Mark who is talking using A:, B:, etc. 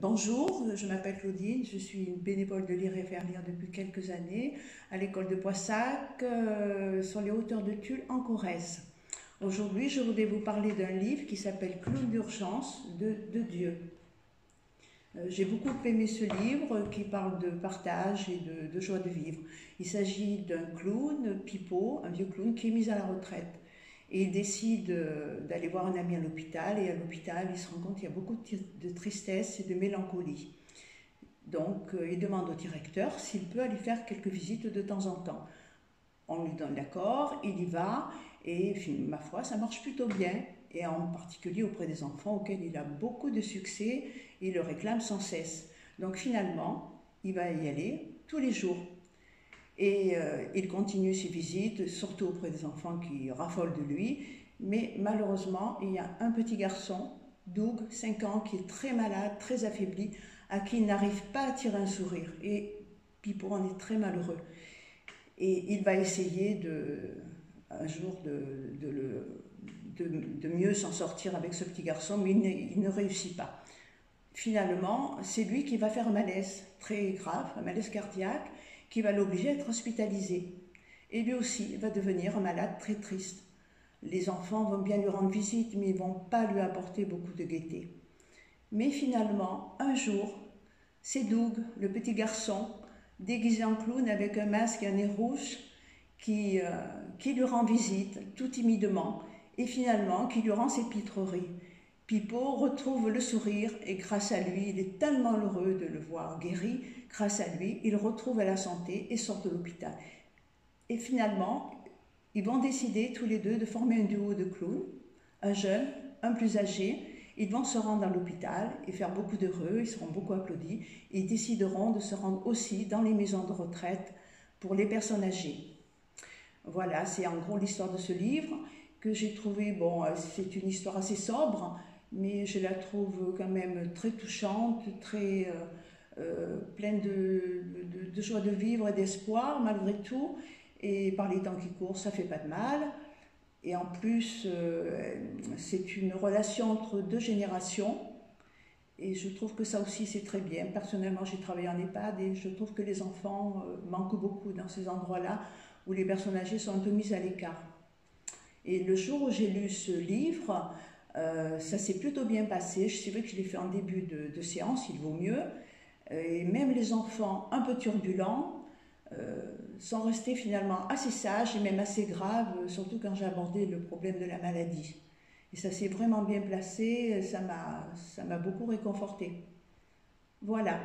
A: Bonjour, je m'appelle Claudine, je suis une bénévole de Lire et faire lire depuis quelques années à l'école de Poissac, sur les hauteurs de Tulle en Corrèze. Aujourd'hui, je voulais vous parler d'un livre qui s'appelle Clown d'urgence de Dieu. J'ai beaucoup aimé ce livre qui parle de partage et de joie de vivre. Il s'agit d'un clown, Pipo, un vieux clown qui est mis à la retraite. Et il décide d'aller voir un ami à l'hôpital, et à l'hôpital, il se rend compte qu'il y a beaucoup de tristesse et de mélancolie. Donc, il demande au directeur s'il peut aller faire quelques visites de temps en temps. On lui donne l'accord, il y va, et ma foi, ça marche plutôt bien, et en particulier auprès des enfants auxquels il a beaucoup de succès, et il le réclame sans cesse. Donc finalement, il va y aller tous les jours. Et il continue ses visites, surtout auprès des enfants qui raffolent de lui. Mais malheureusement, il y a un petit garçon, Doug, 5 ans, qui est très malade, très affaibli, à qui il n'arrive pas à tirer un sourire. Et Pipo en est très malheureux. Et il va essayer un jour de mieux s'en sortir avec ce petit garçon, mais il ne réussit pas. Finalement, c'est lui qui va faire un malaise très grave, un malaise cardiaque, qui va l'obliger à être hospitalisé. Et lui aussi va devenir un malade très triste. Les enfants vont bien lui rendre visite, mais ils ne vont pas lui apporter beaucoup de gaieté. Mais finalement, un jour, c'est Doug, le petit garçon, déguisé en clown avec un masque et un nez rouge, qui lui rend visite, tout timidement, et finalement qui lui rend ses pitreries. Pipo retrouve le sourire et grâce à lui, il est tellement heureux de le voir guéri. Grâce à lui, il retrouve la santé et sort de l'hôpital. Et finalement, ils vont décider tous les deux de former un duo de clowns, un jeune, un plus âgé. Ils vont se rendre à l'hôpital et faire beaucoup d'heureux, ils seront beaucoup applaudis. Et ils décideront de se rendre aussi dans les maisons de retraite pour les personnes âgées. Voilà, c'est en gros l'histoire de ce livre que j'ai trouvé, bon, c'est une histoire assez sobre, mais je la trouve quand même très touchante, très pleine de joie de vivre et d'espoir malgré tout. Et par les temps qui courent, ça fait pas de mal. Et en plus, c'est une relation entre deux générations. Et je trouve que ça aussi, c'est très bien. Personnellement, j'ai travaillé en EHPAD et je trouve que les enfants manquent beaucoup dans ces endroits-là où les personnes âgées sont un peu mises à l'écart. Et le jour où j'ai lu ce livre, ça s'est plutôt bien passé. C'est vrai que je l'ai fait en début de séance, il vaut mieux. Et même les enfants un peu turbulents sont restés finalement assez sages et même assez graves, surtout quand j'ai abordé le problème de la maladie. Et ça s'est vraiment bien placé, ça m'a beaucoup réconforté. Voilà.